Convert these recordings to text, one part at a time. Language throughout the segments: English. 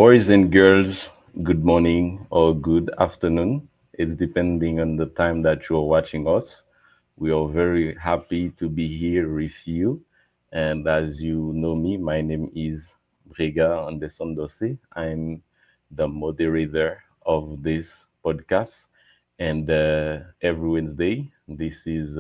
Boys and girls, good morning or good afternoon. It's depending on the time that you're watching us. We are very happy to be here with you. And as you know me, my name is Brega Anderson Dossi. I'm the moderator of this podcast. And every Wednesday, this is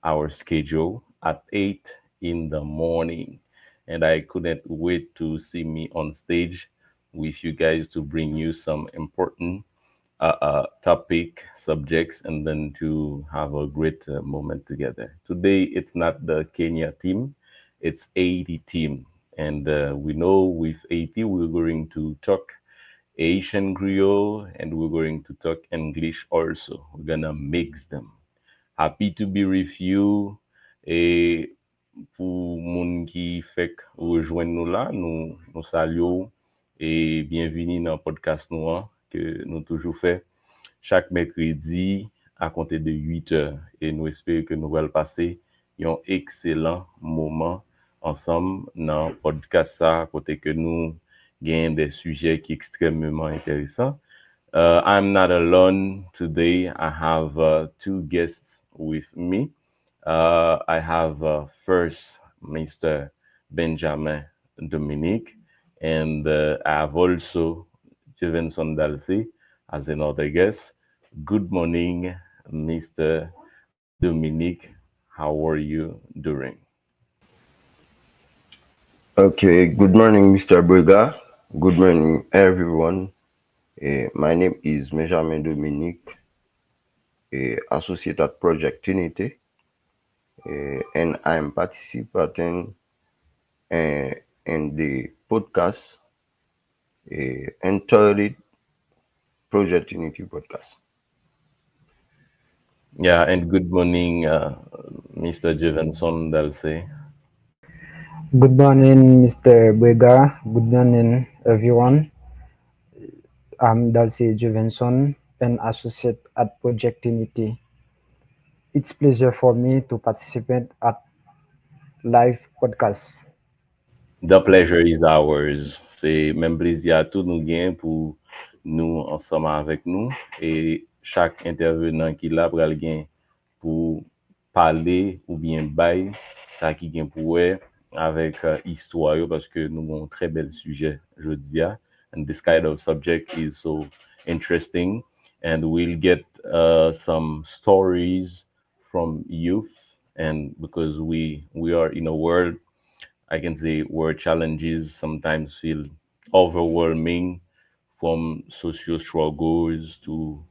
our schedule at 8 in the morning. And I couldn't wait to see me on stage with you guys to bring you some important topic, subjects, and then to have a great moment together. Today, it's not the Kenya team, it's Haiti team. And we know with Haiti, we're going to talk Asian Creole and we're going to talk English also. We're gonna mix them. Happy to be with you. Et pour moun qui fait rejoindre nous là, nous saluons et bienvenue dans le podcast nous que nous toujours fait chaque mercredi à compter de 8 heures. Et nous espérons que nous allons passer un excellent moment ensemble dans le podcast ça, côté que nous gagnons des sujets qui sont extrêmement intéressants. I'm not alone today. I have two guests with me. I have first Mr. Benjamin Dominique, and I have also Stevenson Dalsey as another guest. Good morning, Mr. Dominique. How are you doing? Okay, good morning, Mr. Brega. Good morning, everyone. My name is Benjamin Dominique, associate at Project Unity, and I'm participating uh, in the podcast entitled Project Unity Podcast. Yeah, and good morning, Mr. Stevenson Dalsey. Good morning, Mr. Brega. Good morning, everyone. I'm Dalcy Juvenson, an associate at Project Unity. It's pleasure for me to participate at live podcast. The pleasure is ours. C'est même plaisir à tous nous gain pour nous ensemble avec nous et chaque intervenant qui l'a pral gain pour parler ou bien bail ça qui gain pour eux avec histoire yo, parce que nous avons un très bel sujet jeudi a, and this kind of subject is so interesting and we'll get some stories from youth and because we are in a world I can say where challenges sometimes feel overwhelming from social struggles to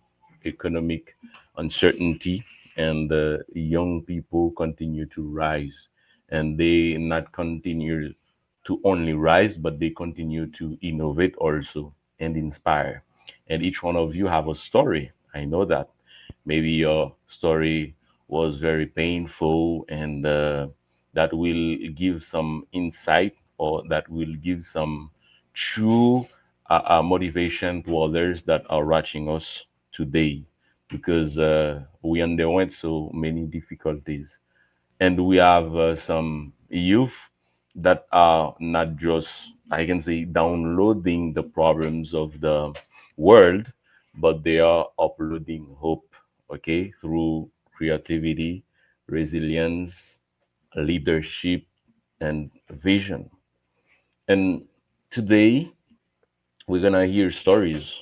economic uncertainty, and young people continue to rise. And they not continue to only rise, but they continue to innovate also and inspire. And each one of you have a story. I know that. Maybe your story was very painful and that will give some insight or that will give some true motivation to others that are watching us today because we underwent so many difficulties and we have some youth that are not just I can say downloading the problems of the world, but they are uploading hope, okay, through creativity, resilience, leadership, and vision. And today we're gonna hear stories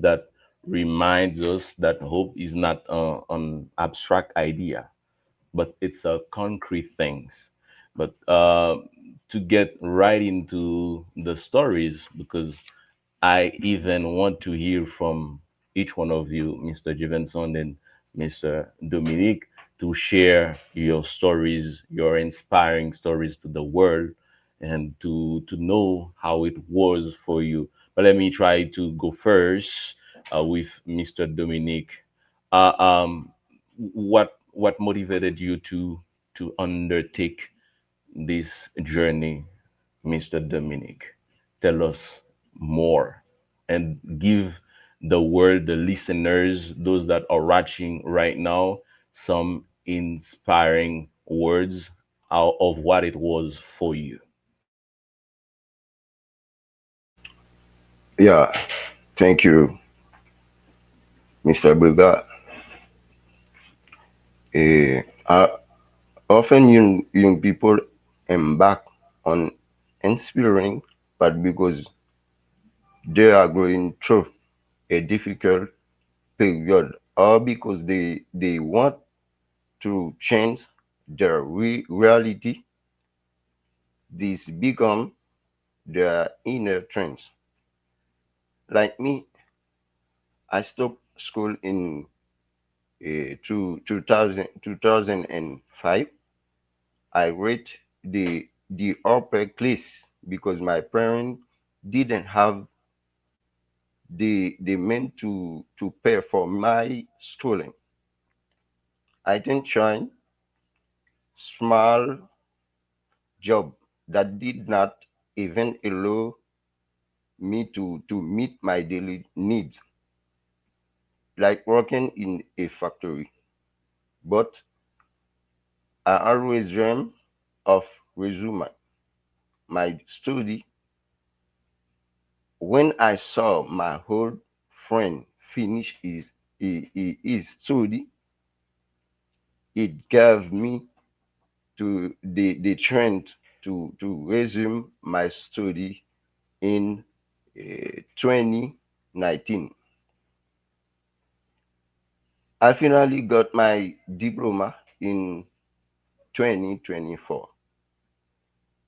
that reminds us that hope is not an abstract idea but it's a concrete things. But to get right into the stories, because I even want to hear from each one of you, Mr. Jivenson and Mr. Dominique, to share your stories, your inspiring stories to the world, and to know how it was for you. But let me try to go first with Mr. Dominique. What motivated you to undertake this journey, Mr. Dominic? Tell us more and give the world, the listeners, those that are watching right now, some inspiring words out of what it was for you. Yeah, thank you, Mr. Brega. Uh, Often young people embark on inspiring, but because they are going through a difficult period or because they want to change their reality, this become their inner trends. Like me, I stopped school in 2005. I read the upper class because my parents didn't have the meant to pay for my schooling. I then joined small job that did not even allow me to meet my daily needs, like working in a factory. But I always dream of resuming my study. When I saw my old friend finish his study, it gave me the strength to resume my study in 2019. I finally got my diploma in 2024.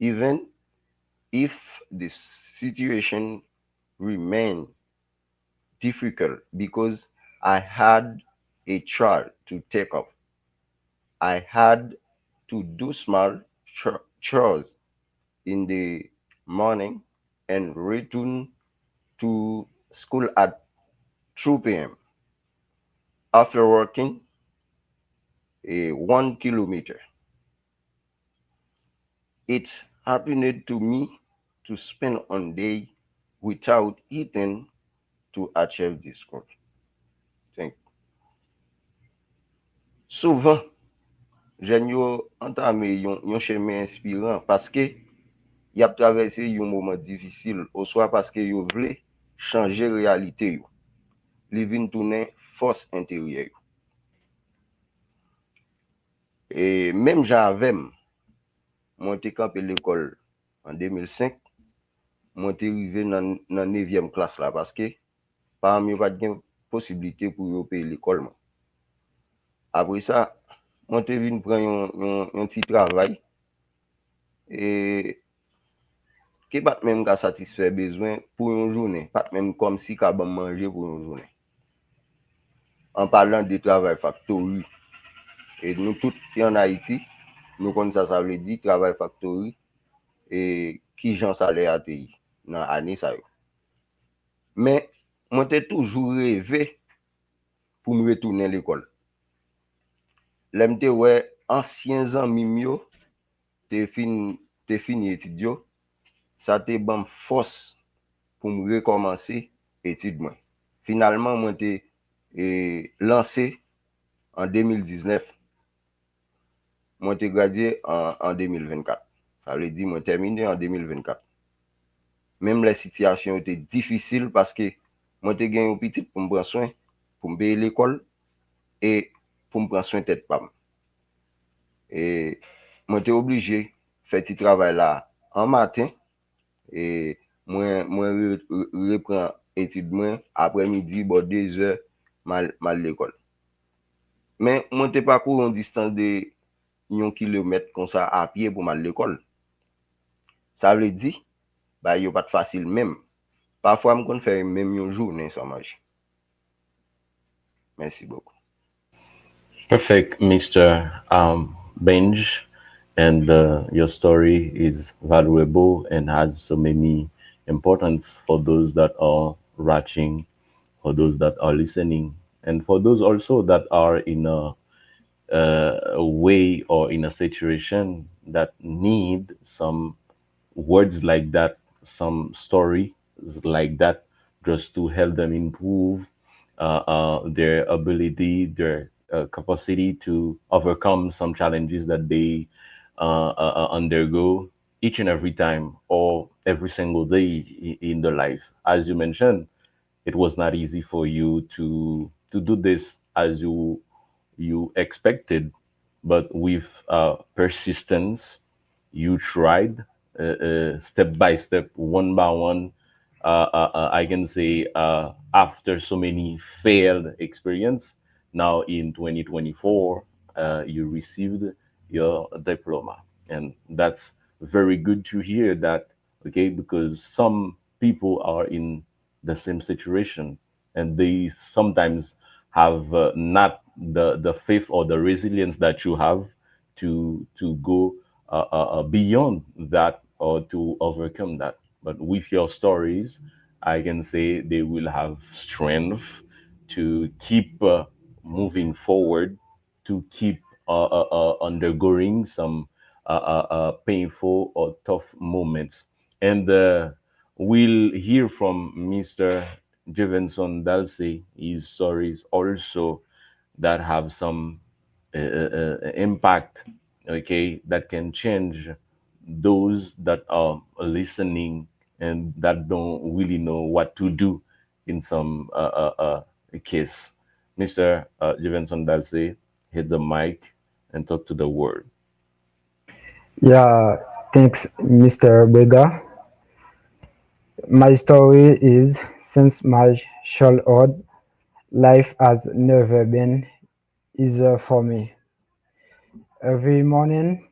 Even if the situation remained difficult because I had a child to take off, I had to do small chores in the morning and return to school at 2 p.m. After working a 1 kilometer. It happened to me to spend one day without eating to achieve this goal. Think. Souvent, jen yo entame yon chemin inspirant paske y ap travese yon moment difisil ou swa paske yo vle chanje realite yo. Li vin toune force intérieure yo. Et même jan avem, mwen te kampe l'école en 2005, mwen te rive nan 9e klas la paske pa mwen pat gen posibilite pou yo paye l'école man. Apre sa, mwen te vin pran yon ti travay e ki pat menm ka satisfè bezwen pou yon jounen, pat menm kom si ka ban manje pou yon jounen. An palan de travay factory, e nou tout ki an Haiti, nou kon sa vle di travay factory e ki jan salè a te yi nan ane sa yo. Men, mwen te toujou reve pou mwen retounen l'ekol. Lem te wè ansyen zanmim yo te fini etidyo, sa te ban fos pou mwen rekomansi etid mwen. Finalman, mwen te lansé en 2019. Mwen te gradye en 2024. Sa vle di mwen termine en 2024. Mem la sityasyon te difisil paske mwen te gen yon pitit pou mwen pran soin, pou mwen paye l'ekol, e pou mwen pran soin tet pam. E mwen te oblije fè ti travay la an matin, e mwen repran etid mwen apre midi bo 2 heures mal l'ekol. Men mwen te pakou yon distans de 1 kilometre kon sa apye pou mal l'ekol. Sa vle di, ba yo pat fasil mem. Parfois m kon fè même yon jounen sans manger. Merci beaucoup. Perfect, Mr. Benj. And your story is valuable and has so many importance for those that are watching, for those that are listening, and for those also that are in a way or in a situation that need some words like that, some stories like that, just to help them improve their ability, their capacity to overcome some challenges that they undergo each and every time, or every single day in the life. As you mentioned, it was not easy for you to do this as you expected, but with persistence, you tried step by step, one by one. I can say after so many failed experience, now in 2024, you received your diploma, and that's very good to hear that. Okay, because some people are in the same situation, and they sometimes have not the faith or the resilience that you have to go beyond that or to overcome that. But with your stories, I can say they will have strength to keep moving forward, to keep undergoing some painful or tough moments. And we'll hear from Mr. Jevenson Dalsey his stories also that have some impact, okay, that can change those that are listening and that don't really know what to do in some case. Mr. Jevenson Dalsey, hit the mic and talk to the world. Yeah, thanks, Mr. Bega. My story is since my childhood, life has never been easier for me. Every morning,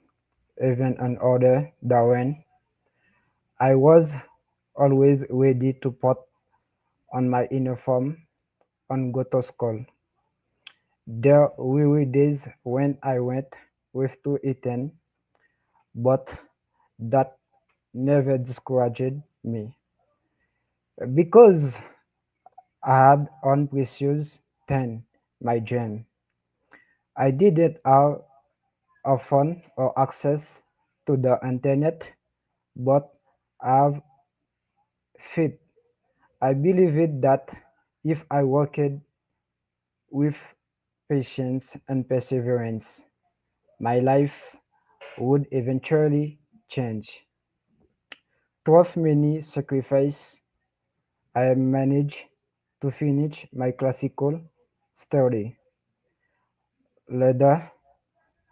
even on other Darwin, I was always ready to put on my uniform and go to school. There were days when I went with to eating, but that never discouraged me because I had on precious thing, my dream. I didn't have a phone or access to the internet, but I have faith. I believed that if I worked with patience and perseverance, my life would eventually change. Through many sacrifices, I managed to finish my classical study. Later,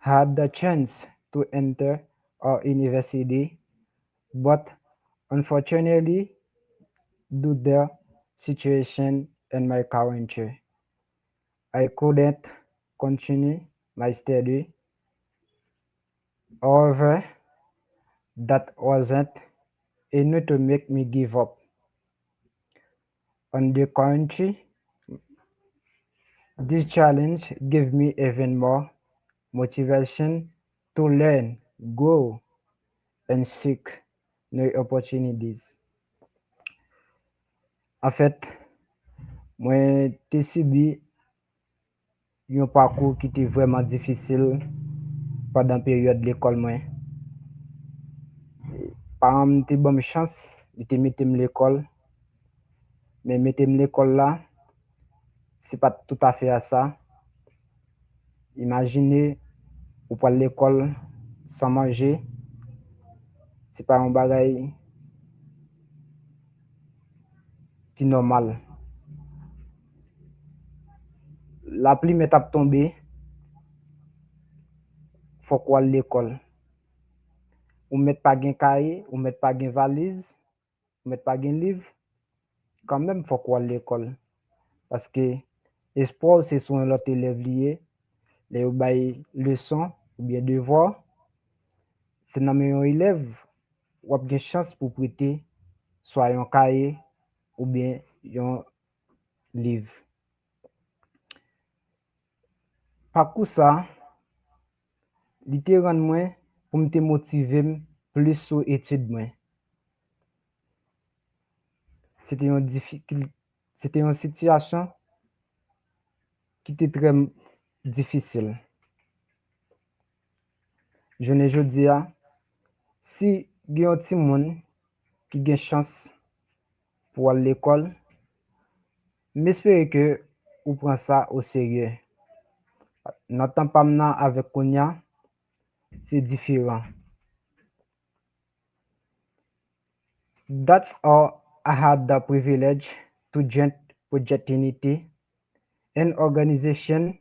had the chance to enter a university, but unfortunately, due to the situation in my country, I couldn't continue my study. However, that wasn't enough to make me give up. On the contrary, this challenge gave me even more motivation to learn, grow, and seek new opportunities. En fait, mwen te subi yon parcours ki te vreman difisil padan peryode l'ekol mwen. Paran mwen te bom chans, li te metem l'ekol, men metem l'ekol la, se pa tout afe a sa. Imagine ou pal l'ekol san manje, se pa yon bagay ti normal. La pli met ap tombe, fok wal l'ekol. Ou met pa gen kaye, ou met pa gen valiz, ou met pa gen liv, kan menm fok wal l'ekol. Paske espoir se son lot elev liye, le ou bay leson ou bien devwa, se nan men yon elev, wap gen chans pou prete, swa yon kaye ou bien yon liv. Pakou sa, li te ran mwen pou mte motivem plus sou etude mwen. C'était une situation qui était très difficile. Je ne jodi a, si gen yon ti moun ki gen chans pou al l'ekol, m'espere ke ou pran sa au serye. Nan tan pam nan avek konya, se diferan. That's how I had the privilege to join Project Unity, an organization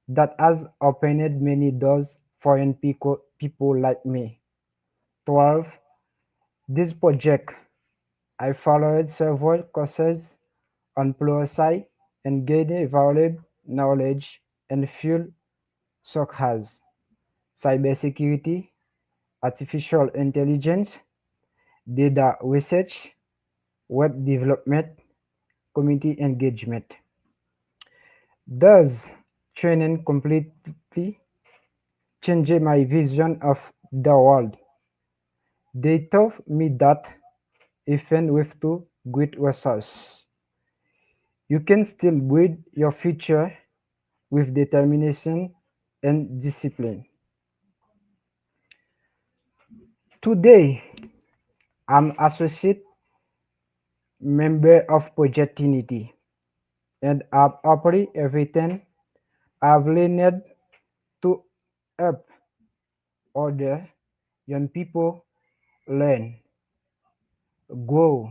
that has opened many doors for young people like me. 12. This project, I followed several courses on Pluralsight and gained valuable knowledge in fields such as cybersecurity, artificial intelligence, data research, web development, community engagement. Thus, training completely changed my vision of the world. They taught me that even with two great resources, you can still build your future with determination and discipline. Today, I'm associate member of Project Unity and I've operate everything I've learned to help other young people learn, grow,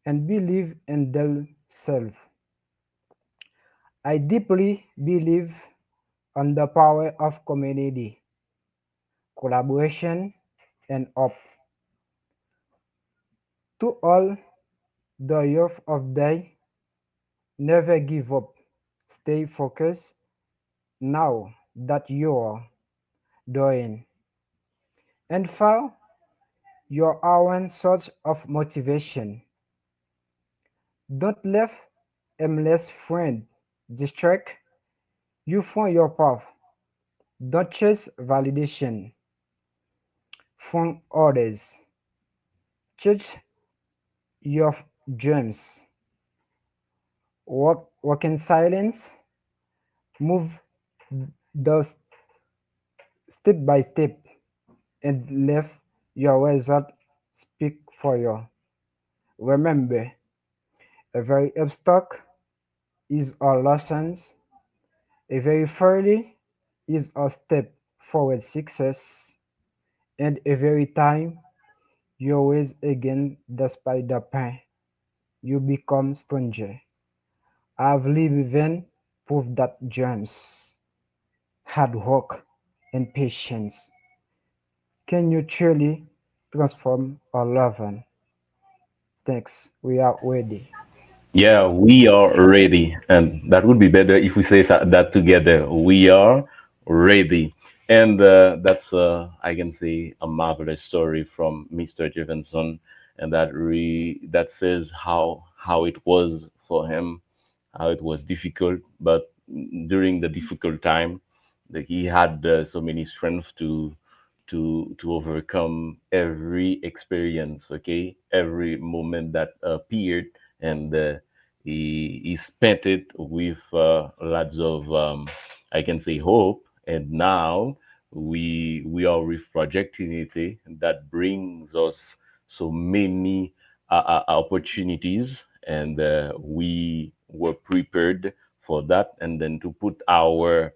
and believe in themselves. I deeply believe in the power of community, collaboration, and hope. To all the youth of day, never give up. Stay focused now that you're doing. And found your own source of motivation. Don't let aimless friend distract you from your path. Don't chase validation from others. Chase your dreams. Walk in silence. Move those step by step and let your result speak for you. Remember, every obstacle is a lesson, every failure is a step forward success, and every time you rise again despite the pain, you become stronger. I've lived in proof that dreams, hard work, and patience can you truly transform a loving. Thanks. We are ready. Yeah, we are ready. And that would be better if we say that together. We are ready. And that's, I can say, a marvelous story from Mr. Jefferson. And that says how it was for him, how it was difficult. But during the difficult time, that he had so many strength to overcome every experience, okay, every moment that appeared, and he spent it with lots of I can say hope. And now we are with Project Unity that brings us so many opportunities, and we were prepared for that, and then to put our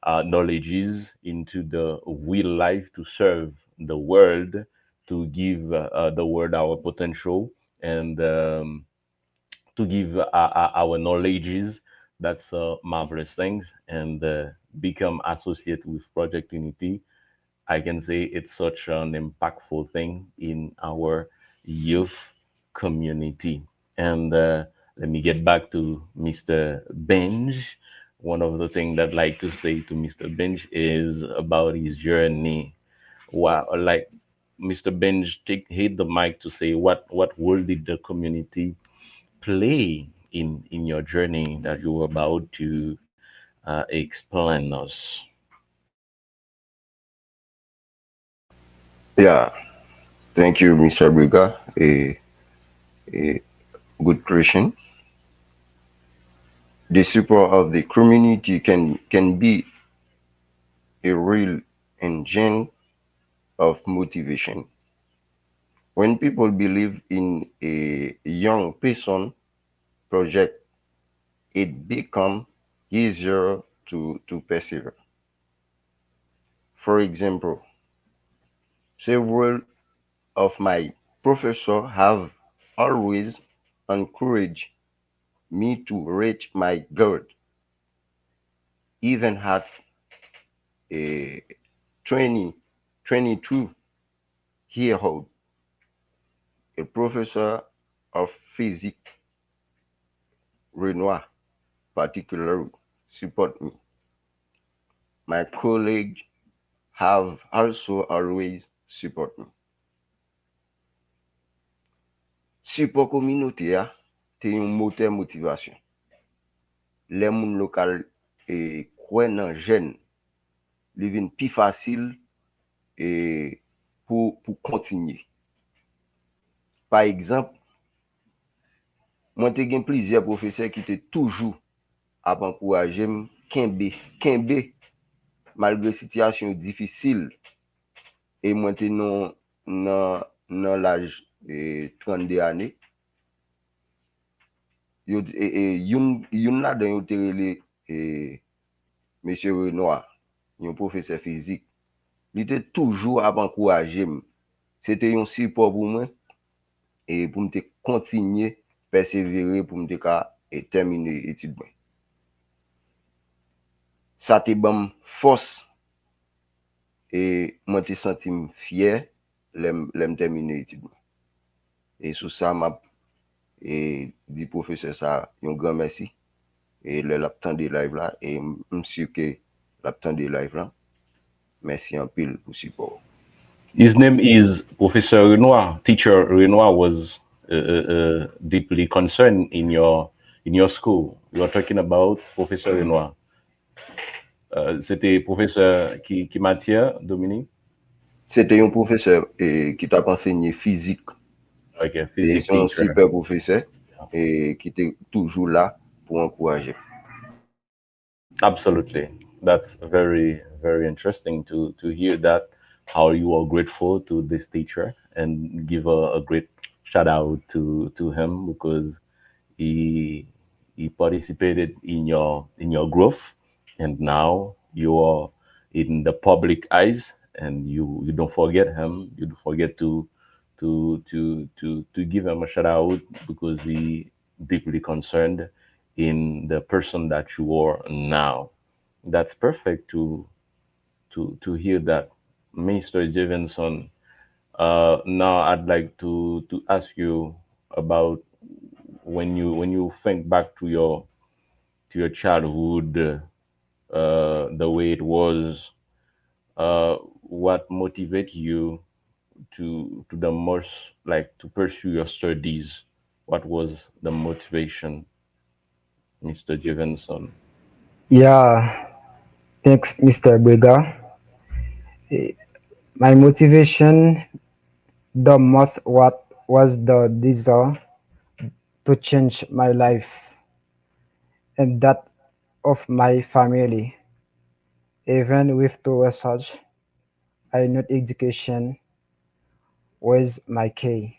knowledges into the real life to serve the world, to give the world our potential, and to give our knowledges. That's marvelous things, and become associate with Project Unity. I can say it's such an impactful thing in our youth community. And let me get back to Mr. Benj. One of the things that I like to say to Mr. Benj is about his journey. Wow, like Mr. Benj, hit the mic to say what role did the community play in your journey that you were about to explain us. Yeah, thank you, Mr. Briga. A good question. The support of the community can be a real engine of motivation. When people believe in a young person project, it becomes easier to persevere. For example, several of my Professors have always encouraged me to reach my goal, even at a 20, 22-year old. A professor of physics, Renoir, particularly support me. My colleagues have also always support me. Support communauté a, te yon moteur motivasyon. Les moun lokal kwen nan jen, li vin pi fasil pour kontinye. Par exemple, mwen te gen plizye profeseur ki te toujou ap ankourajem kenbe malgre sityasyon difisil mwen te nan l'aj 32 ane. Yon la den yon te rele M. Renoir, yon profeseur fizik. Li te toujou ap ankourajem. C'était un support pour moi et pour me continuer persévérer pour me terminer études. Ça te bam force et moi te senti fier l'aime terminer études. Et sous ça m'a dit professeur ça un grand merci et le l'abtend de live là et monsieur que l'abtend de live là. Merci en pile pour support. His name is Professor Renoir. Teacher Renoir was deeply concerned in your school. You are talking about Professor Renoir. C'était professeur qui matière, Dominique? C'était un professeur qui t'a enseigné physique. Okay, Et physics c'est un teacher. super professeur et qui était toujours là pour encourager. Absolutely. That's very, very interesting to hear that, how you are grateful to this teacher and give a great shout out to him because he he participated in your growth and now you are in the public eyes and you don't forget him. You don't forget to give him a shout out because he deeply concerned in the person that you are now. That's perfect to hear that, Mr. Stevenson. Now I'd like to ask you about when you think back to your childhood, the way it was. What motivate you to the most, like to pursue your studies? What was the motivation, Mr. Stevenson? Yeah, thanks, Mr. Brega. My motivation the most what was the desire to change my life and that of my family. Even with the research, I know education was my key.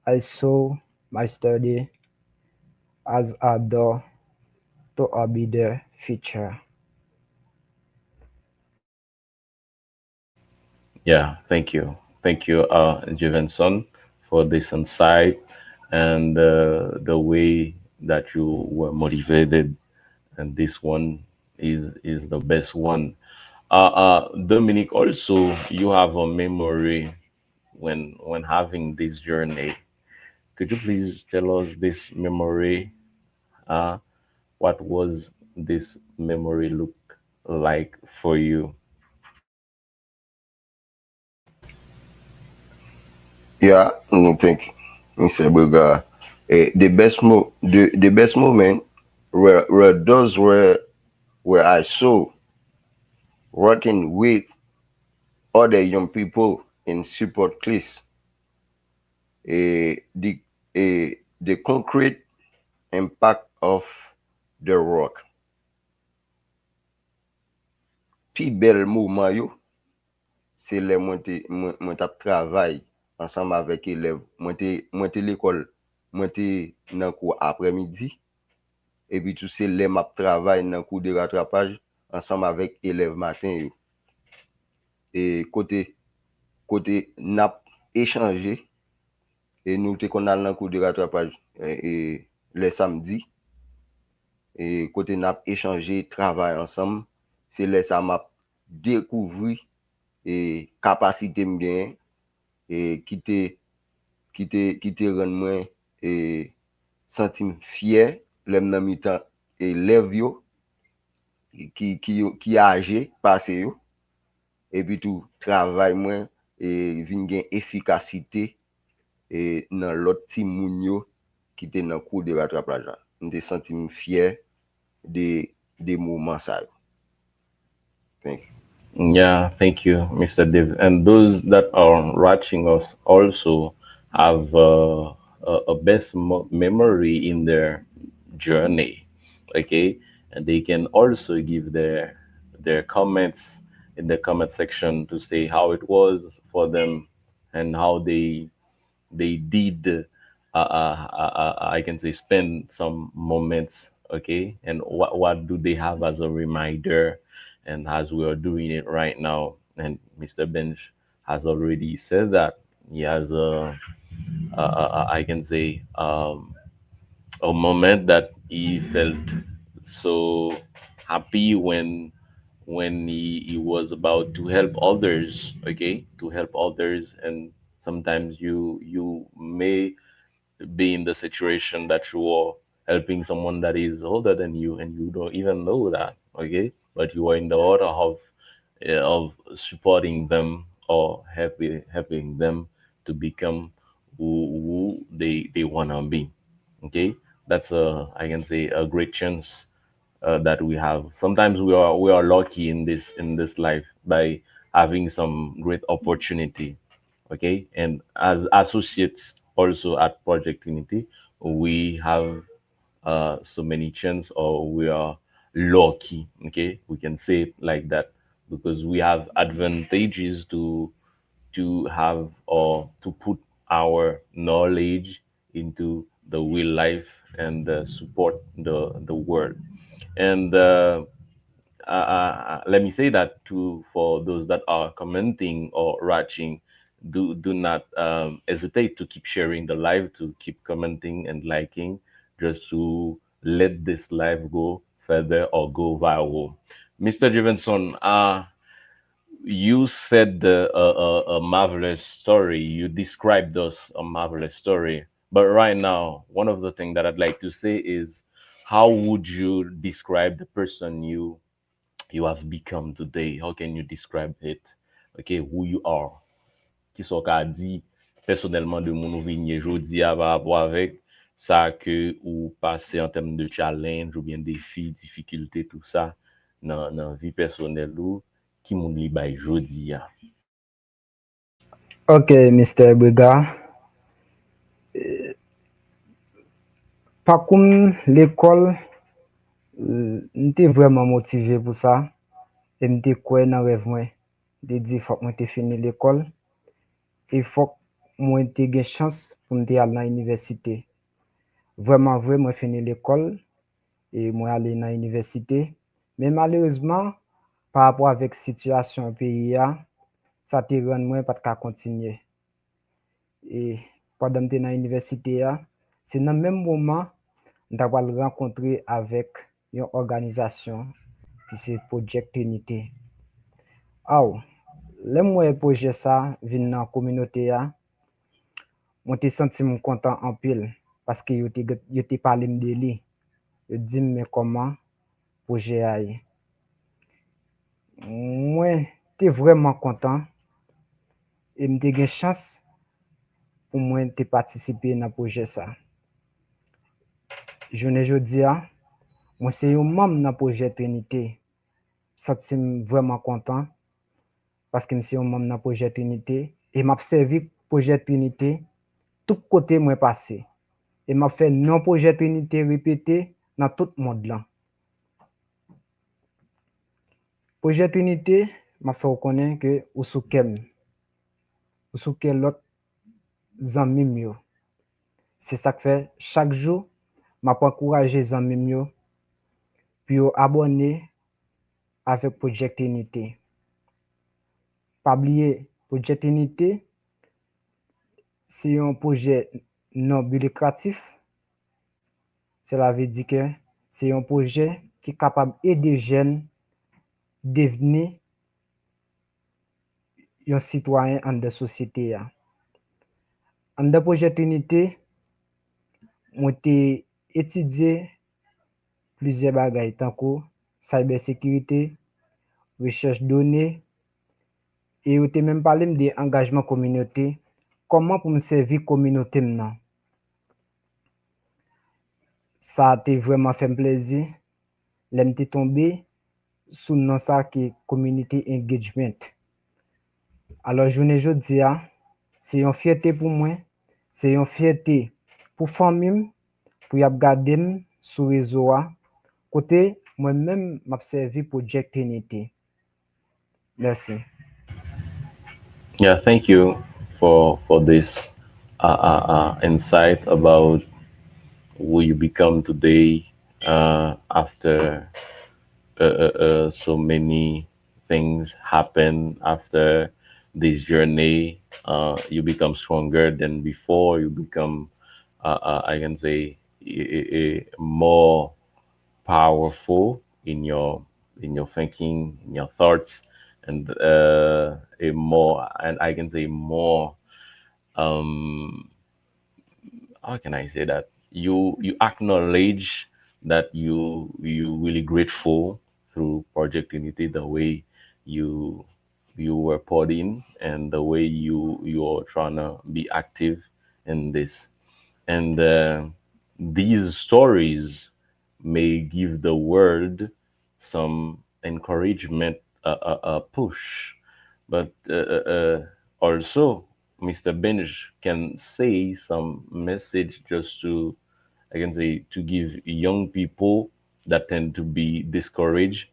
I saw my study as a door to a better future. Yeah, thank you, Stevenson, for this insight and the way that you were motivated. And this one is the best one. Dominic, also you have a memory when having this journey. Could you please tell us this memory? Uh, what was this memory look like for you? Yeah, I think Mr. Brega, the best moment were those where I saw working with other young people in support class, the the concrete impact of the work. Pi bel mouman yo, se le mwen tap travay ensemble avec élève. Mwen te l'école, mwen te nan kou après-midi, et puis tout se le map travay nan kou de rattrapage ensemble avec élève matin yo. Et côté nap échanger, Et nous te qu'on a dans cours de rattrapage et les samedis et côté n'a échangé travail ensemble, c'est là ça m'a découvert et capacité me gain et qui te rend moi et sentir fier l'aime dans mi-temps et lève yo qui âgé passé yo et puis tout travail moi et vinn gain efficacité et dans l'autre petit moun yo qui était dans cours de rattrapage là. Me senti fier des moments ça. Thank you. Yeah, thank you, Mr. Dave. And those that are watching us also have a best memory in their journey. Okay, and they can also give their comments in the comment section to say how it was for them and how they did I can say spend some moments, okay, and what do they have as a reminder, and as we are doing it right now, and Mr. Bench has already said that he has I can say a moment that he felt so happy when he was about to help others, okay, to help others. And sometimes you may be in the situation that you are helping someone that is older than you and you don't even know that, okay, but you are in the order of supporting them or helping them to become who they want to be, okay. That's a, I can say, a great chance that we have. Sometimes we are lucky in this life by having some great opportunity, okay. And as associates also at Project Unity, we have so many chance, or we are lucky, okay, we can say it like that, because we have advantages to have or to put our knowledge into the real life and support the world. And let me say that too, for those that are commenting or watching, do not hesitate to keep sharing the live, to keep commenting and liking, just to let this live go further or go viral. Mr. Jivenson, you said a marvelous story. You described us a marvelous story. But right now, one of the things that I'd like to say is, how would you describe the person you have become today? How can you describe it? Okay, who you are. Qui sont qu'a dit personnellement de mon vini jodi à par rapport avec ça que ou passé en termes de challenge ou bien défis, difficultés, tout ça dans vie personnelle ou qui moun li bay jodi à. Ok, Mr. Brigard. Par contre, l'école, j'étais vraiment motivé pour ça. Et j'étais quoi dans le rêve, moi. De dire, faut que je fini l'école. Et faut que moi j'ai une chance pour aller à l'université. Vraiment, vraiment, fini l'école et moi aller à l'université. Mais malheureusement, par rapport avec la situation du pays, ça te rend moi pas de continuer. Et pendant que j'étais à l'université, c'est dans le même moment que j'ai rencontré avec une organisation qui c'est Project Unity. Alors, le moi projet ça vient dans la communauté, moi te senti content en pile parce que yo te parlé de lui. Yo dit mais comment projet aille. Moi te vraiment content et m'te gen chance pour moi te participer dans projet ça. Journée jodi moi c'est un membre dans projet Trinité. Senti vraiment content parce que c'est un membre dans projet Trinité et m'a servi projet Trinité tout côté moi passé. Et m'a fait non projet Trinité répété dans tout le monde là. Projet Trinité m'a fait reconnaître que ou sous quel l'autre zanmim yo. C'est ça que fait chaque jour m'a encourager zanmim yo puis abonner avec Project Unity. Pas oublier Project Unity c'est un projet non lucratif, cela veut dire que c'est un projet qui est capable d'aider les jeunes à devenir un citoyen en la société. En le projet Trinité, moi j'ai étudié plusieurs bagages tant que cybersécurité, recherche de données, et j'ai même parlé de engagement communauté, comment pour me servir communauté maintenant. Ça a été vraiment fait plaisir. L'aime tombé sous le nom ça qui est community engagement. Alors journée jeudi c'est une fierté pour moi, c'est une fierté pour famille, pour y garder sur réseau côté moi-même m'a servi Project Trinity. Merci. Yeah, thank you for this insight about who you become today after so many things happen after this journey. You become stronger than before. You become, I can say, more powerful in your thinking, in your thoughts, and a more, and I can say more. Um, how can I say that? You acknowledge that you really grateful through Project Unity, the way you you were put in and the way you're trying to be active in this. And these stories may give the world some encouragement, a push, but also Mr. Benj can say some message just to, I can say, to give young people that tend to be discouraged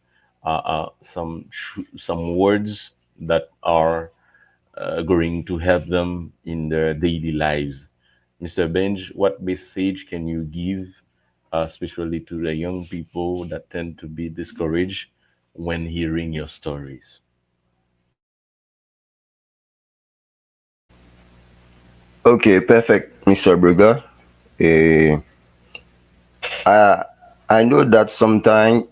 some words that are going to help them in their daily lives. Mr. Benj, what message can you give, especially to the young people that tend to be discouraged when hearing your stories? Okay, perfect, Mr. Burger. Eh, I I know that sometimes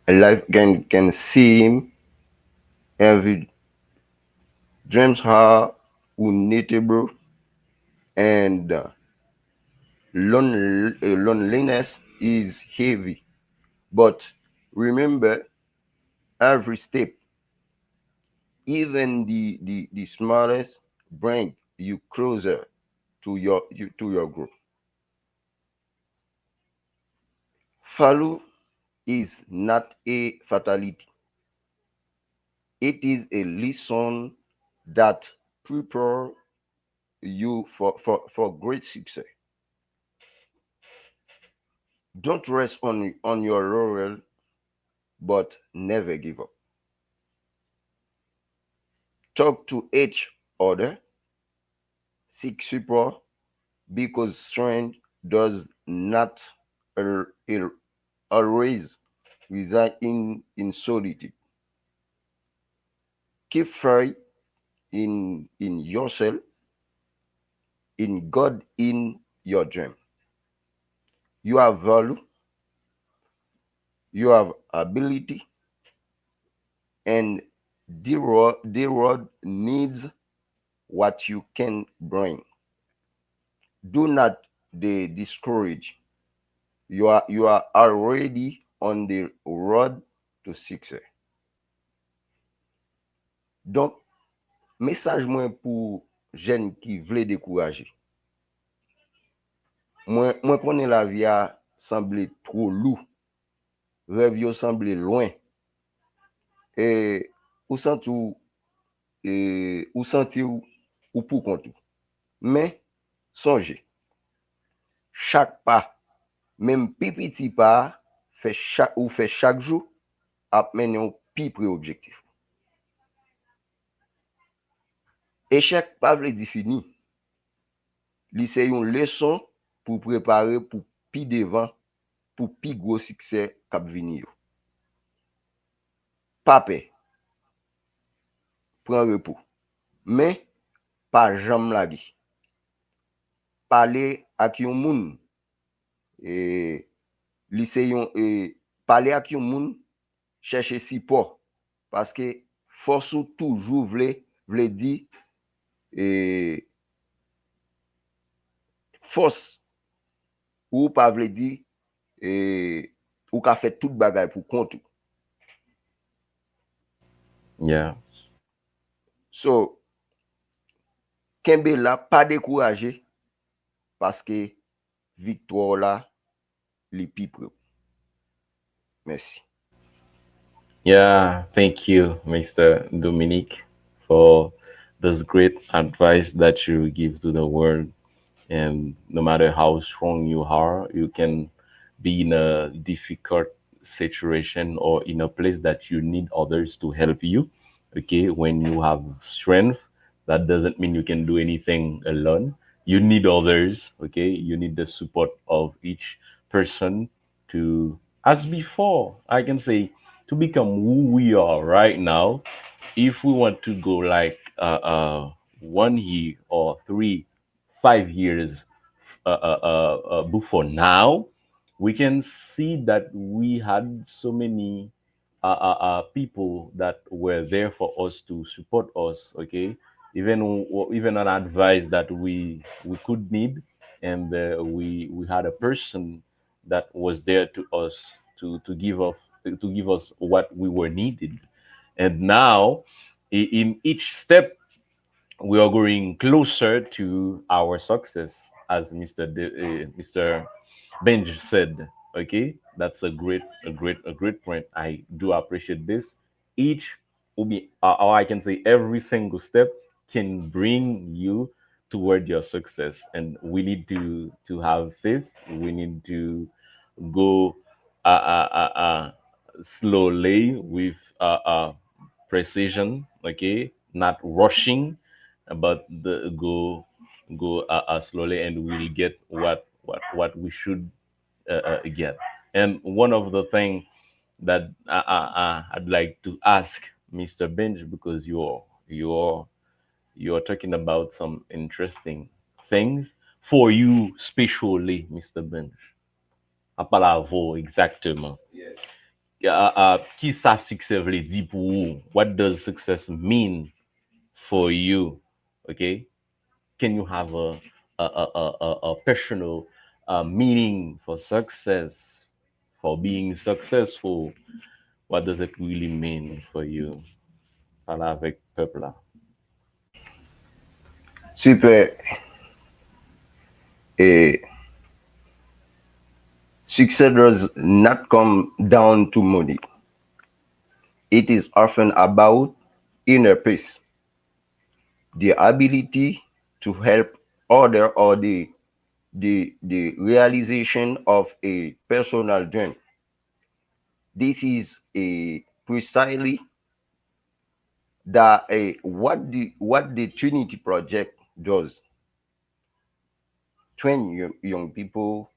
life can seem heavy. Dreams are unbeatable, and loneliness is heavy. But remember, every step, even the smallest, bring you closer to your goal. Failure is not a fatality. It is a lesson that prepare you for great success. Don't rest on your laurel, but never give up. Talk to each other, seek support, because strength does not al- always reside in solitude. Keep faith in yourself, in God, in your dream. You have value, you have ability, and the world needs what you can bring. Do not discourage. You are already on the road to success. Donc, message mwen pou jen ki vle dekouraje. Mwen konen la vi a semble tro lou, rev yo semble loin. E ou santi ou pou kontou. Men, sonje, chak pa, menm pipiti pa, fe chak jou, ap men yon pi pre objektif. Echec pa vle di fini. Li se yon leson pou prepare pou pi devan, pou pi gwo succès kap vini yo. Pa pe, pran repos. Men, pa jam lagi. parler ak yon moun, li se yon, parler ak yon moun, chercher support, parce que force ou toujours vle di, force ou pas vle di, ou ka fait tout bagay pour compte. Yeah. So, Kembe là, pas découragé, parce que victoire là, li pi près. Merci. Yeah, thank you, Mr. Dominic, for this great advice that you give to the world. And no matter how strong you are, you can be in a difficult situation or in a place that you need others to help you. Okay, when you have strength, that doesn't mean you can do anything alone. You need others. Okay, you need the support of each person to, as before, I can say, to become who we are right now. If we want to go like 1 year or 3 5 years before now, we can see that we had so many people that were there for us to support us. Okay, even an advice that we could need, and we had a person that was there to us to give us what we were needed. And now, in each step, we are going closer to our success, as Mr. Benj said. Okay, that's a great point. I do appreciate this. Each will be, or I can say, every single step can bring you toward your success, and we need to have faith. We need to go slowly with precision. Okay, not rushing, but go slowly, and we'll get what we should get. And one of the things that I'd like to ask Mr. Benj, because you're talking about some interesting things for you, especially Mr. Benj. À pas la voix exactement. Qui ça succès veut dire pour vous? What does success mean for you? Okay, can you have a personal meaning for success, for being successful? What does it really mean for you? Parla avec peuple là. Super. Et success does not come down to money. It is often about inner peace, the ability to help other, or the realization of a personal dream. This is a precisely what the Trinity Project does. Train young people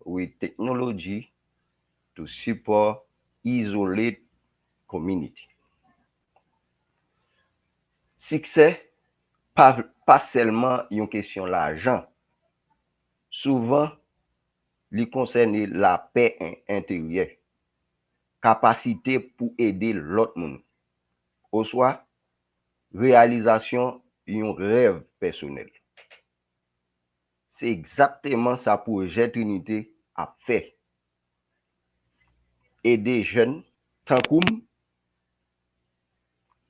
with technology to support isolate community. Succès, pas seulement une question l'argent. Souvent, li concerne la paix intérieure, capacité pour aider l'autre monde, ou soit réalisation d'un rêve personnel. C'est exactement ça projet Trinité a fait. Aider jeunes, tant comme,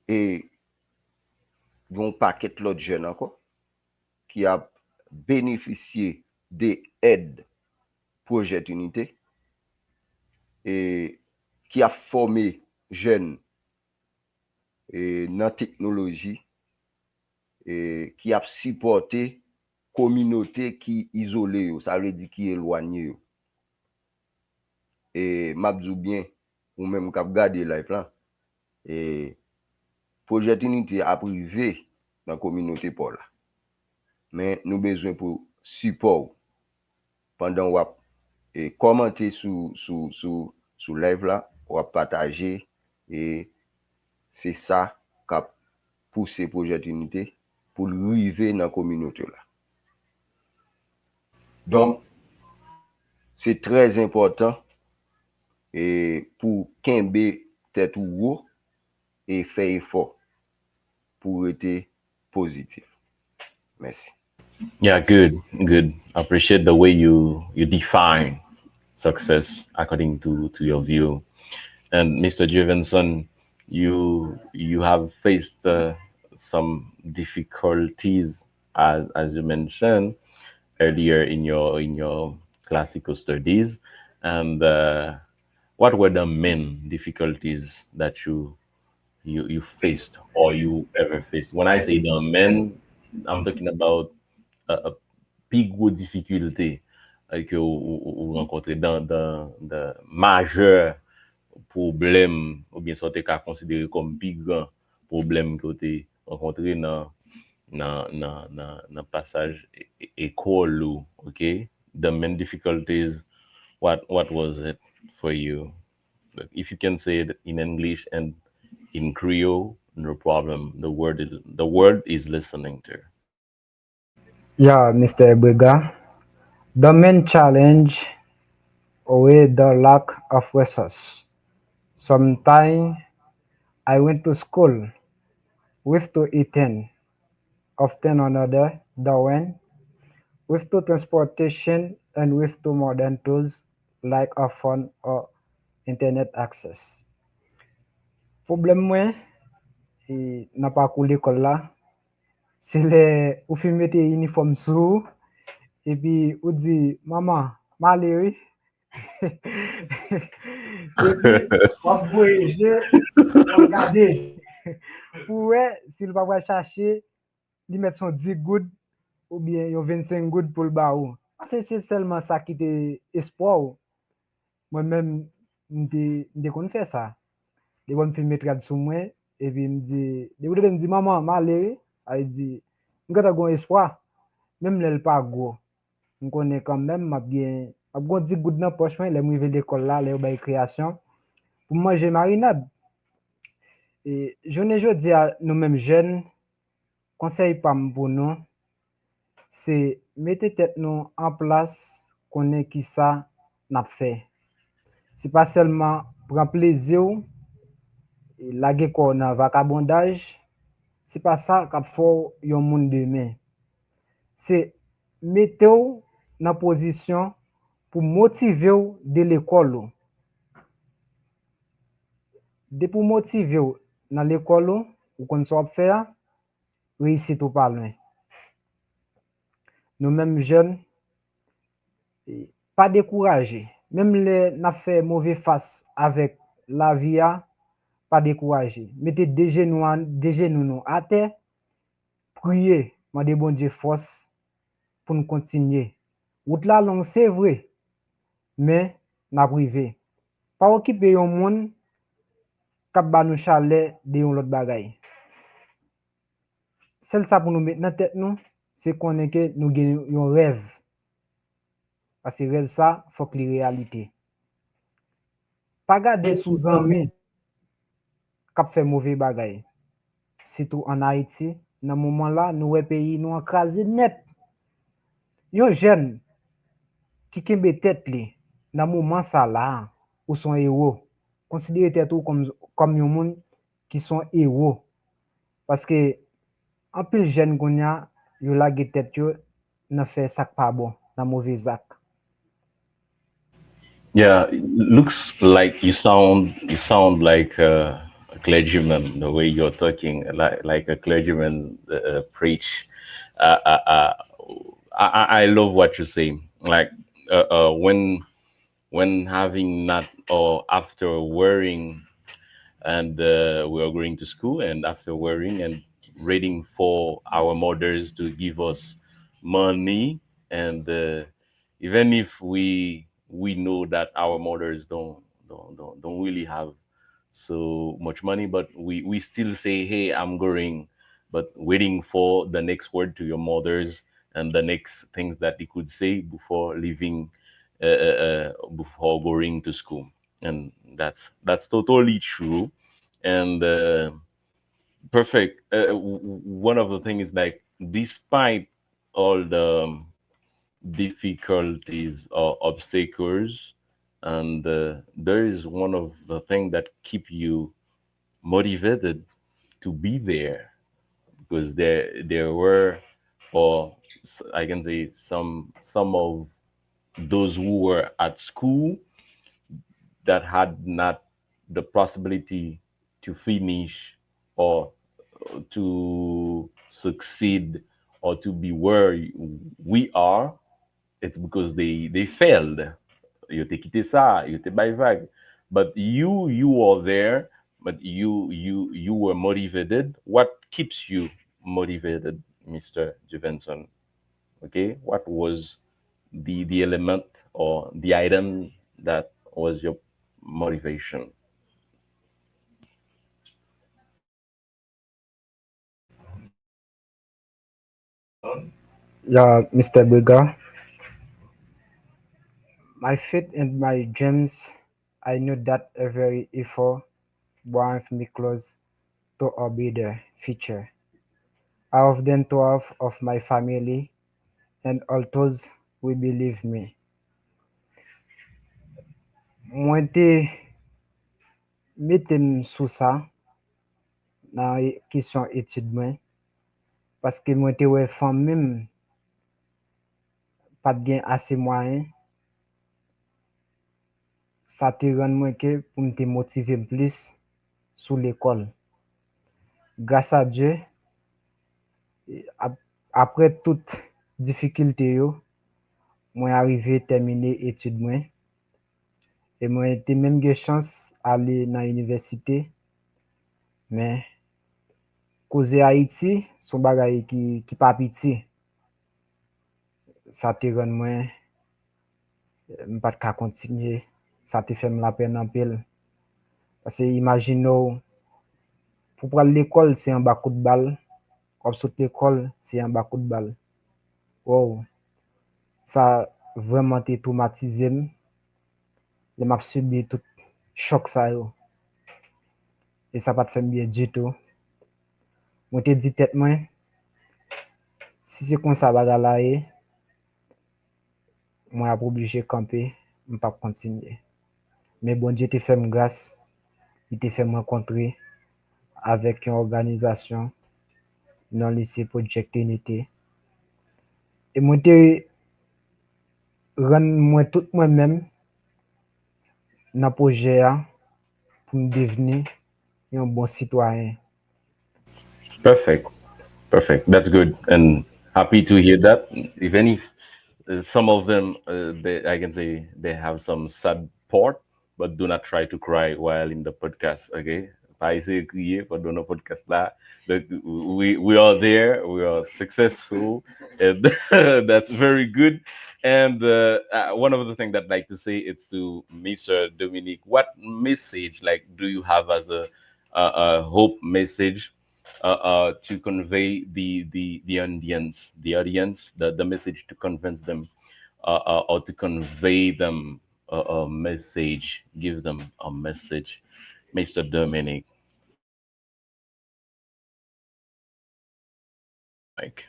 et un paquet l'autre jeunes encore, qui a bénéficié des aides projet Unité, et qui a formé jeunes dans la technologie, et qui a supporté communauté qui isolée, ça veut dire qui éloignée. Et m'abdou bien, ou même cap garder live là, et projet Unité a privé dans la communauté pour là. Mais nous besoin pour support pendant qu'on et commenter sous live là, ou partager, et c'est ça qui a poussé projet Unité pour arriver dans la communauté là. Donk, se trez important pou kenbe tet ou wou e fe efor pou rete pozitif. Mersi. Yeah, good, good. I appreciate the way you define success according to your view. And Mr. Jevenson, you have faced some difficulties as you mentioned earlier in your classical studies, and what were the main difficulties that you faced or you ever faced? When I say the main, I'm talking about a plus gros difficulté que vous rencontrez dans majeur problème ou bien ça te ka considéré comme plus grand problème que vous rencontré dans passage école ou, okay? The main difficulties, what was it for you? If you can say it in English and in Creole, no problem. The world is listening to. Yeah, Mr. Ebrega, the main challenge was the lack of resource. Sometimes I went to school with to eating, often another the when with to transportation and with to modern tools like a phone or internet access. Problem mwen nan pa kou l'ekol la, se le ou fi mette uniform sou, e pi ou di, maman, ma ale oui. E pi wap voyeje, wap gade, pou we, si l pa wè chache, li met son 10 goud, ou bien yon 25 goud pou l ba ou. Ase se selman sa ki te espo ou, mwen men mde kon fè sa. De bon film trad sou mwen, e pi mdi, de wè mdi, maman, ma ale oui, a yi di, mwen gata gon espoir, même lèl pa gros, m konen quand même map gon 10 goud nan poch mwen, lè mwen rive l'école là, lè ou bay création, pou manger marinade. Et journée jodi a nou même jeunes, conseil pam pou nou, c'est mette tête nou en place, konen ki sa nap fè. C'est pas seulement pran plaisir ou, lage ko nan vagabondage, c'est pas ça kap fò yon moun demain. C'est mette ou nan position pour motiver ou de l'école ou. De pou motiver ou nan l'école ou kon so ap fè a, réussite ou pa loin. Nou même jeunes, pas décourager. Même les n'a fait mauvais face avec la vie a, pas décourager. Mettez des genoux nou à terre, prier, mandez bon Dieu force pour nous continuer. Route la long c'est vrai, mais n'a privé. Pas occuper yon moun kap ba nou chalet de yon lot bagay. Sel sa pou nou met nan tête nou, c'est konnen ke nou gen yon rêve. Parce que rêve ça, faut que li réalité. Pas gade sou zanmi kap fè mauvais bagay. Surtout en Haïti, nan moment là, nou wè pays nou ekrasé net. Yon jeune qui kembe tête li, nan moment ça là, ou son héros. Considérez tête ou comme yon moun qui sont héros. Parce que en pile jeune konya, yo lage tête yo, nan fè sak pa bon, nan mauvais acte. Yeah, it looks like you sound like a clergyman the way you're talking, like a clergyman preach. Uh, uh, uh, I love what you say. Like when having not or after wearing and we are going to school and after worrying and waiting for our mothers to give us money and even if we know that our mothers don't really have so much money, but we still say, hey, I'm going, but waiting for the next word to your mothers and the next things that they could say before leaving, before going to school. And that's totally true. And perfect. One of the things is like, despite all difficulties or obstacles, and there is one of the things that keep you motivated to be there, because there were, or I can say, some of those who were at school that had not the possibility to finish or to succeed or to be where we are. It's because they failed. You te quitté ça, you te bay vague. But you are there, but you were motivated. What keeps you motivated, Mr. Juvenson? Okay, what was the element or the item that was your motivation? Yeah, Mr. Bega, my faith and my dreams, I know that every effort brings me close to a better future. I often thought of my family and all those who believe me. Mwen te metem sou sa nan kisyon etude mwen, paske mwen te we fan mim pat gen ase mwayen, sa te ran mwen ke pou mte motive m plis sou l'ekol. Grasa Dje, apre tout difikilte yo, mwen arive termine etude mwen, e mwen te menm gen chans ale nan universite, men koze Haiti, son bagay ki pa piti, sa te ran mwen m pat ka kontinye, sa te fèm la pen anpil. Pase imagine nou, pou pral l'ekol se yon bakout bal, kop sot l'ekol se yon bakout bal. Wow, sa vreman te traumatize m, le map subi tout chok sa yo. E sa pat fèm bien du tout. Mwen te di tet mwen, si se kon sa baga la e, mwen ap oblije kampe, m pa kontinye. Men bon Dieu te fèm grâce, il te fèm renkontre avèk yon organizasyon nan lise Project Unité. E mwen te ran mwen tout mwen mèm nan proje a pou m deveni yon bon citoyen. Perfect. Perfect. That's good, and happy to hear that. Even if some of them, I can say, they have some sad part, but do not try to cry while in the podcast. Okay, I say crier pendant le podcast là. We are there. We are successful, and that's very good. And one of the things that I like to say is to Mr. Dominique. What message, like, do you have as a hope message to convey the message, to convince them, or to convey them a message, give them a message, Mr. Dominic? Mike,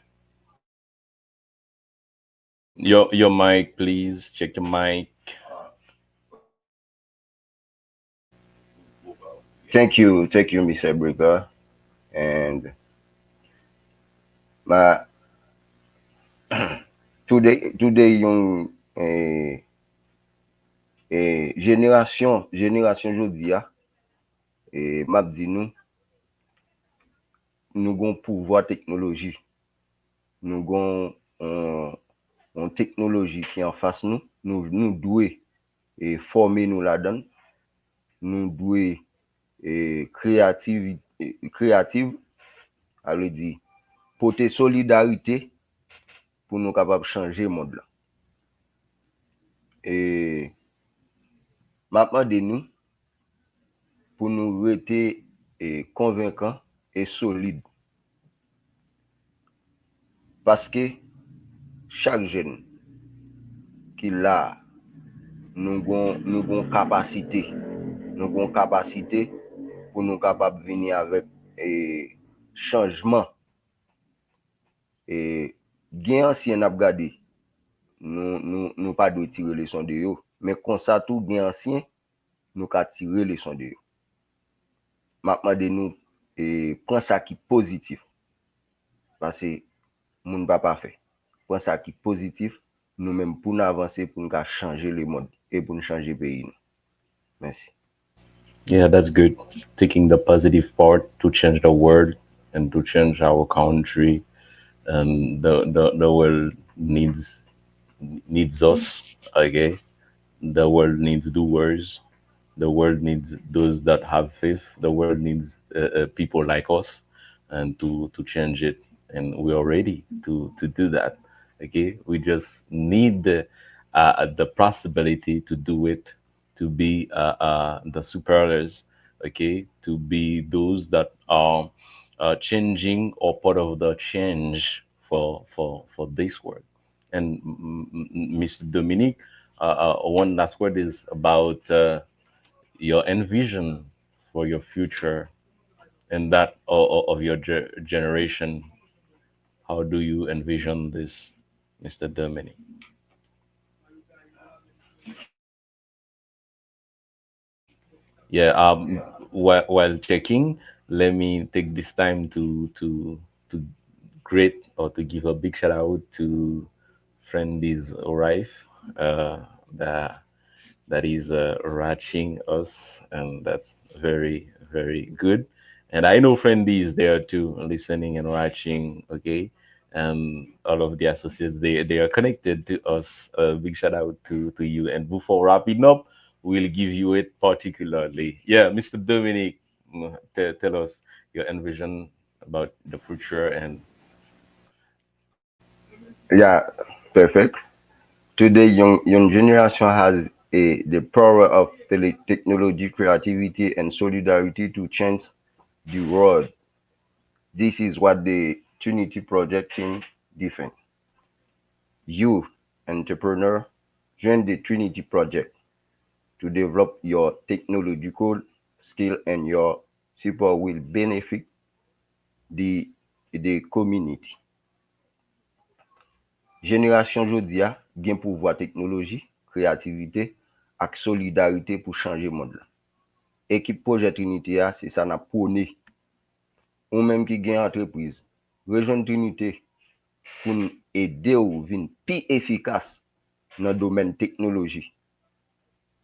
your mic, please check your mic. Thank you, Mr. Breaker. And my today yung génération jodi a, map di nou gon pouvoir teknoloji, nou gon on teknoloji ki an fas nou dwe forme nou la dan, nou dwe kreativ, ale di, pote solidarite pou nou kapab chanje mod la. E mapman de nou pou nou rete konvinkan e solide. Paske chak jen ki la nou gon kapasite. Nou gon kapasite pou nou kapab vini avèk chanjman. Gen ansyen ap gade, nous pas de tirer leçon de yo, mais comme ça tout gen ancien, nous ka tirer leçon de yo. M'a demandé nous prend ça qui positif parce que moun pas parfait. Prend ça qui positif, nous même pour nous avancer pour nous changer le monde et pour nous changer le pays. Merci. Yeah, that's good. Taking the positive part to change the world and to change our country, and the world needs us. Okay, the world needs doers. The world needs those that have faith. The world needs people like us, and to change it. And we are ready to do that. Okay, we just need the possibility to do it, to be the superiors. Okay, to be those that are changing or part of the change for this world. And Mr. Dominique, one last word is about your envision for your future and that of your generation. How do you envision this, Mr. Dominic? Yeah. While checking, let me take this time to great or to give a big shout out to Friendy's wife. That that is watching us, and that's very good. And I know Friendy is there too, listening and watching. Okay, and all of the associates, they are connected to us. Big shout out to you. And before wrapping up, we'll give you it particularly. Yeah, Mr. Dominic, tell us your envision about the future and Yeah, perfect. Today, young generation has the power of technology, creativity, and solidarity to change the world. This is what the Trinity Project team defend. You, entrepreneur, join the Trinity Project to develop your technological skill, and your support will benefit the, the community. Génération jodi a gen pouvoir technologie, créativité ak solidarité pour changer le monde. Équipe Projet Trinité a, c'est ça n'a prôné. Ou même qui gen entreprise, rejoindre Trinité pour nous aider ou vin plus efficace dans le domaine technologie.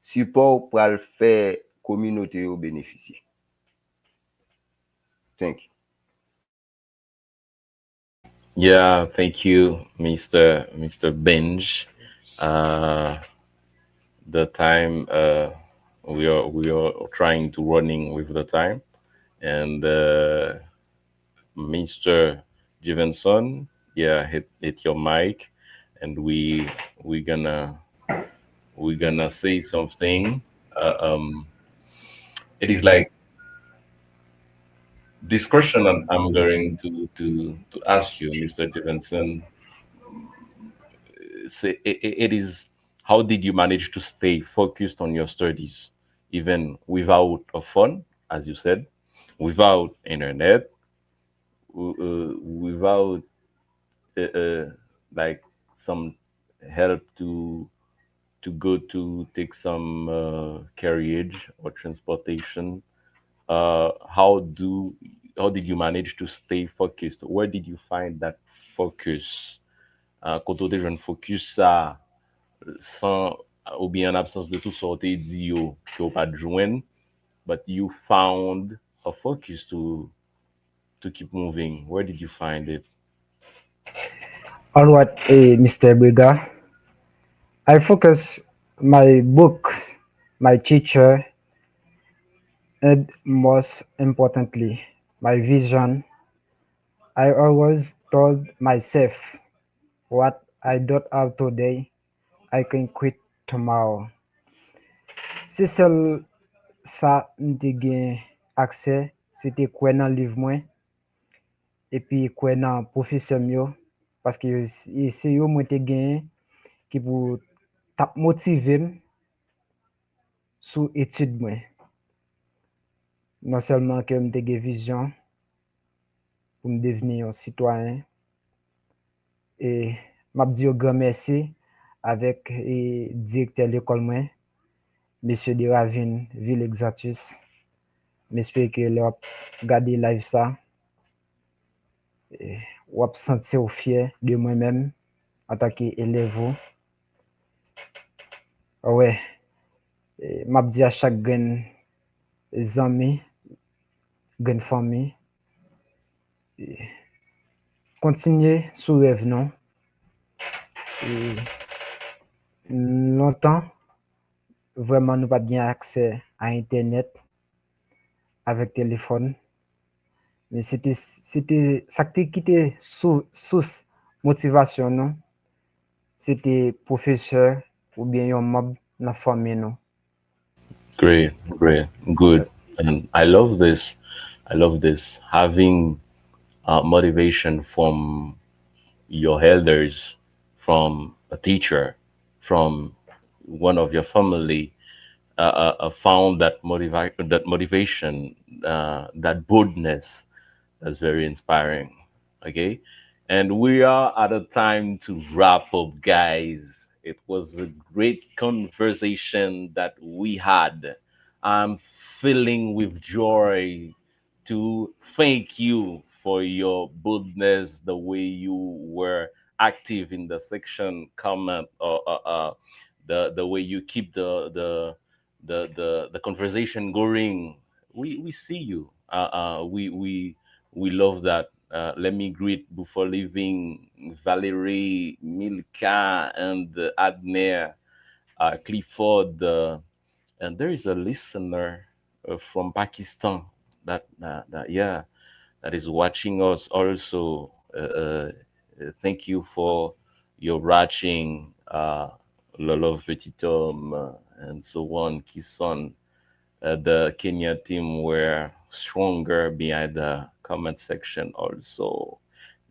Support pour le faire communauté au bénéficier. Thank you. yeah, thank you, Mr. Benj. Uh, the time we are trying to running with the time, and Mr. Jivenson, yeah, hit your mic, and we gonna say something. It is like this question I'm going to ask you, Mr. Jivenson. Say it is, how did you manage to stay focused on your studies even without a phone, as you said, without internet, without like some help to go to take some carriage or transportation. How do how did you manage to stay focused? Where did you find that focus? Quand on jeune focus ça sans ou bien en absence de tout ça on t'a dit yo que ou pas de joindre, but you found a focus to keep moving. Where did you find it? All right, Mr. Briga, I focus my books, my teacher, and most importantly, my vision. I always told myself what I don't have today, I can quit tomorrow. Se sel sa mte gen akse, se te kwen nan liv mwen, epi kwen nan profesyon yo, paske se yo mwen te gen ki pou tap motive m sou etude mwen. Non selman ke mte gen vizyon pou m deveni yon sitwayen, e map di yo gran mersi avèk direktèr l'ekol mwen, Mèsyè de Ravine Ville-Exatus. M'espère ke lè wap gade live sa, wap santi ou fier de mwen mèm, an tanke elèv ou. Wè, m'ap di a chak gen zami, gen fami, kontinye sou rev non. Lontan, vwèman nou pat gen akse a internet, avèk telefon. Men c'était ça qui était source motivation non, c'était professeur ou bien yon membre dans famille non. Great, great, good. And I love this. I love this. Having motivation from your elders, from a teacher, from one of your family, found that motivation, that boldness. That's very inspiring. Okay. And we are at a time to wrap up, guys. It was a great conversation that we had. I'm filling with joy to thank you for your boldness, the way you were active in the section comment, or the way you keep the conversation going. We see you. We love that. Let me greet before leaving Valerie, Milka, and Adner, Clifford, and there is a listener from Pakistan that that is watching us also. Thank you for your watching, Lolo Petit Homme, and so on, Kison. The Kenya team were stronger behind the comment section also.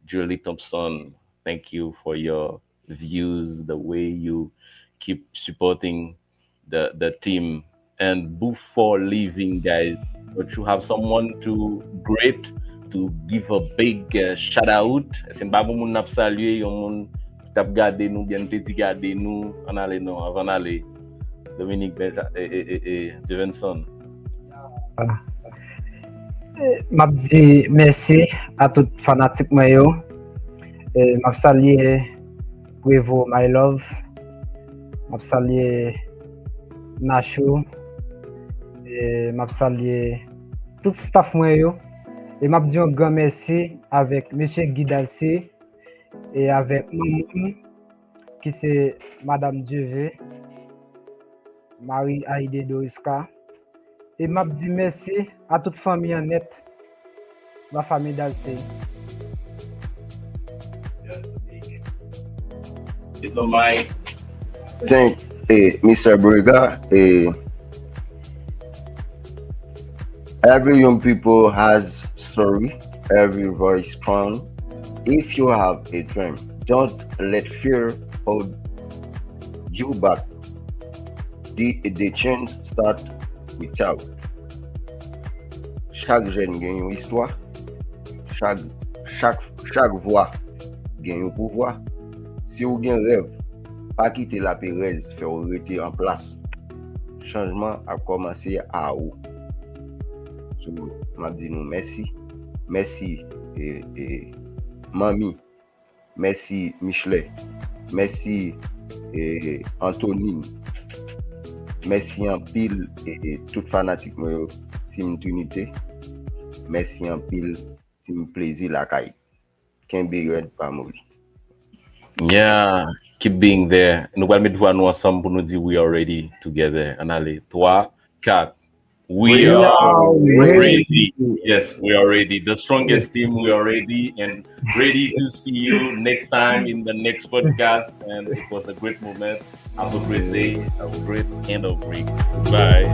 Julie Thompson, thank you for your views, the way you keep supporting the team. And before leaving, guys, don't you have someone to great to give a big shout out? Sen ba moun nap salye yon moun ki tap gade nou, bien te di gade nou, an ale non, avant ale. Dominique Stevenson. M'ap di merci à tout fanatique mwen yo. M'ap salye Brevo My Love. M'ap salye Nacho. M'ap salye tout staff mwen yo. Et m'ap di un grand merci avec Monsieur Guidalsi et avec maman qui c'est Madame Dieuvé, Marie Aïdé Doriska. Et m'ap di merci à toute famille en net, la famille Dalsey. Thank Mr. Brega. Every young people has story, every voice strong. If you have a dream, don't let fear hold you back. The change start with you. Chaque jeune gagne une histoire, chaque voix gagne un pouvoir. Si vous avez un rêve, pas quitter la Pérez, faire rester en place. Changement a commencé à vous. So, m'a dit nous merci. Merci Mami. Merci Michelet. Merci Antonine. Merci en pile et toute fanatique moi Team Trinité. Merci en pile Team Plaisir la caille. Kembe red pas mourir. Yeah, keep being there. Nous allons mettre voix nous ensemble pour nous dire we are ready together. And allez, 3, 4. We We are are ready. ready. Yes, we are ready. The strongest team, we are ready and ready to see you next time in the next podcast. And it was a great moment. Have a great day. Have a great end of week. Bye.